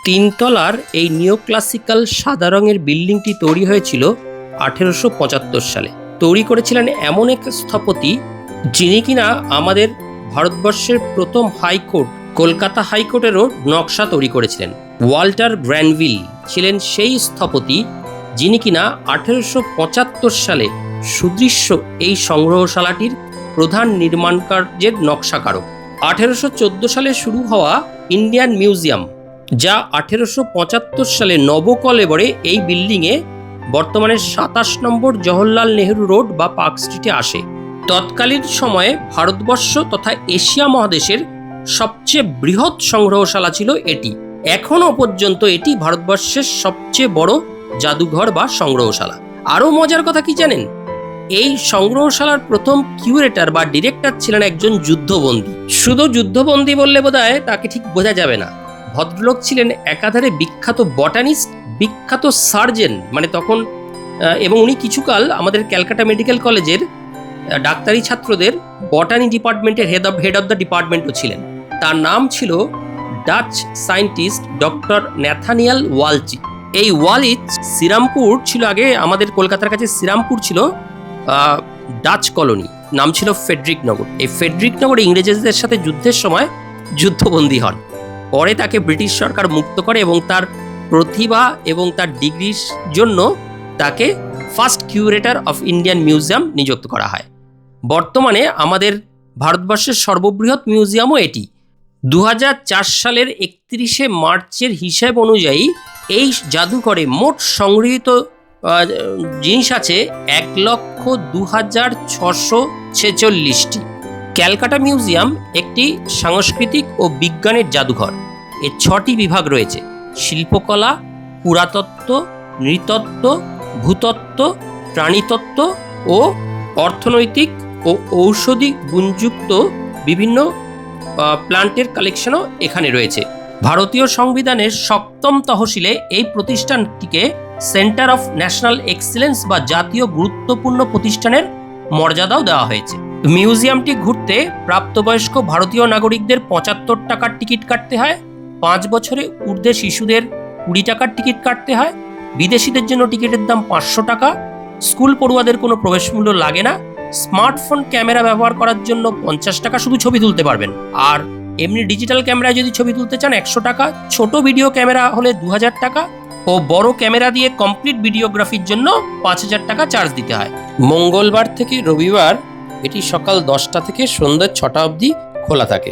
তিনতলার এই নিওক্লাসিক্যাল সাদা রঙের বিল্ডিংটি তৈরি হয়েছিল 1875 সালে। তৈরি করেছিলেন এমন এক স্থপতি যিনি কিনা আমাদের ভারতবর্ষের প্রথম হাইকোর্ট কলকাতা হাইকোর্টেরও নকশা তৈরি করেছিলেন। ওয়াল্টার গ্র্যানভিল ছিলেন সেই স্থপতি যিনি কিনা 1875 সালে সুদৃশ্য এই সংগ্রহশালাটির প্রধান নির্মাণ কার্যের নকশাকারক। 1814 সালে শুরু হওয়া ইন্ডিয়ান মিউজিয়াম, যা 1875 সালে নবকলেবরে এই বিল্ডিংয়ে বর্তমানে 27 নম্বর জওহরলাল নেহেরু রোড বা পার্ক স্ট্রিটে আসে। তৎকালীন সময়ে ভারতবর্ষ তথা এশিয়া মহাদেশের সবচেয়ে বৃহৎ সংগ্রহশালা ছিল এটি। এখনও পর্যন্ত এটি ভারতবর্ষের সবচেয়ে বড় জাদুঘর বা সংগ্রহশালা। আরও মজার কথা কি জানেন? এই সংগ্রহশালার প্রথম কিউরেটর বা ডিরেক্টর ছিলেন একজন যুদ্ধবন্দী। শুধু যুদ্ধবন্দী বললে বোধহয় তাকে ঠিক বোঝা যাবে না। ভদ্রলোক ছিলেন একাধারে বিখ্যাত বটানিস্ট, বিখ্যাত সার্জন, মানে তখন এবং উনি কিছুকাল আমাদের ক্যালকাটা মেডিকেল কলেজের ডাক্তারি ছাত্রদের বটানি ডিপার্টমেন্টের হেড অফ দ্য ডিপার্টমেন্টও ছিলেন। তার নাম ছিল ডাচ সায়েন্টিস্ট ডক্টর ন্যাথানিয়াল ওয়ালচি। এই ওয়ালিচ শ্রীরামপুর ছিল আগে, আমাদের কলকাতার কাছে শ্রীরামপুর ছিল ডাচ কলোনি, নাম ছিল ফেডরিকনগর। এই ফেডরিকনগরে ইংরেজদের সাথে যুদ্ধের সময় যুদ্ধবন্দী হন। পরে তাকে ব্রিটিশ সরকার মুক্ত করে এবং তার প্রতিভা এবং তার ডিগ্রির জন্য তাকে first curator of Indian museum নিযুক্ত করা হয়। বর্তমানে আমাদের ভারতবর্ষের সর্ববৃহৎ মিউজিয়ামও এটি। 2004 সালের 31শে মার্চের হিসাব অনুযায়ী এই জাদুঘরে মোট সংগৃহীত জিনিস আছে 1,02,646টি। ক্যালকাটা মিউজিয়াম একটি সাংস্কৃতিক ও বিজ্ঞানের জাদুঘর। এর 6টি বিভাগ রয়েছে: শিল্পকলা, পুরাতত্ত্ব, নৃতত্ত্ব, ভূতত্ত্ব, প্রাণীতত্ত্ব ও অর্থনৈতিক ও ঔষধি গুণযুক্ত বিভিন্ন প্লান্টের কালেকশনও এখানে রয়েছে। ভারতীয় সংবিধানের 7ম তহসিলে এই প্রতিষ্ঠানটিকে সেন্টার অফ ন্যাশনাল এক্সিলেন্স বা জাতীয় গুরুত্বপূর্ণ প্রতিষ্ঠানের মর্যাদাও দেওয়া হয়েছে। মিউজিয়ামটি ঘুরতে প্রাপ্তবয়স্ক ভারতীয় নাগরিকদের 75 টাকার টিকিট কাটতে হয়, 5 বছরের ঊর্ধ্বে শিশুদের 20 টাকার টিকিট কাটতে হয়, বিদেশিদের জন্য টিকিটের দাম 500 টাকা, স্কুল পড়ুয়াদের কোনো প্রবেশ মূল্য লাগে না, স্মার্টফোন ক্যামেরা ব্যবহার করার জন্য 50 টাকা, শুধু ছবি তুলতে পারবেন, আর এমনি ডিজিটাল ক্যামেরায় যদি ছবি তুলতে চান 100 টাকা, ছোট ভিডিও ক্যামেরা হলে 2000 টাকা ও বড় ক্যামেরা দিয়ে কমপ্লিট ভিডিওগ্রাফির জন্য 5000 টাকা চার্জ দিতে হয়। মঙ্গলবার থেকে রবিবার এটি সকাল 10টা থেকে সন্ধ্যা 6টা অবধি খোলা থাকে।